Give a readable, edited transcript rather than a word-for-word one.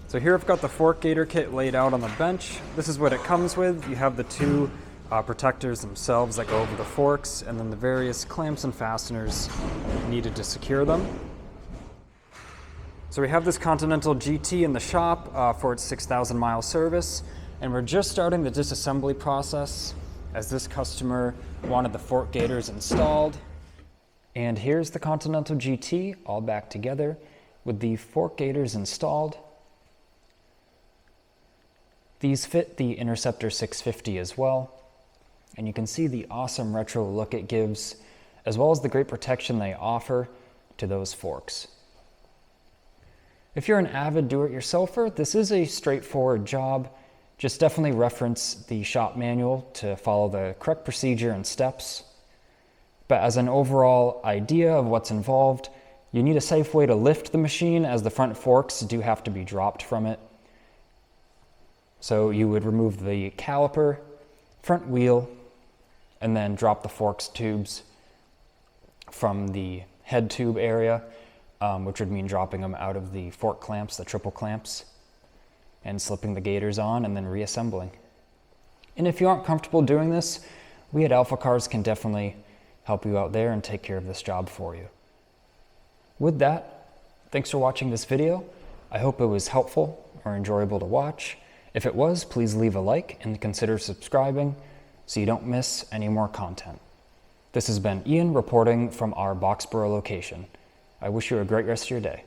So here I've got the Fork Gaiter Kit laid out on the bench. This is what it comes with. You have the two protectors themselves that go over the forks, and then the various clamps and fasteners needed to secure them. So we have this Continental GT in the shop for its 6,000 mile service, and we're just starting the disassembly process as this customer wanted the fork gaiters installed. And here's the Continental GT all back together with the fork gaiters installed. These fit the Interceptor 650 as well, and you can see the awesome retro look it gives, as well as the great protection they offer to those forks. If you're an avid do-it-yourselfer, this is a straightforward job. Just definitely reference the shop manual to follow the correct procedure and steps. But as an overall idea of what's involved, you need a safe way to lift the machine, as the front forks do have to be dropped from it. So you would remove the caliper, front wheel, and then drop the forks tubes from the head tube area, which would mean dropping them out of the fork clamps, the triple clamps, and slipping the gaiters on and then reassembling. And if you aren't comfortable doing this, we at AlphaCars can definitely help you out there and take care of this job for you. With that, thanks for watching this video. I hope it was helpful or enjoyable to watch. If it was, please leave a like and consider subscribing so you don't miss any more content. This has been Ian reporting from our Boxborough location. I wish you a great rest of your day.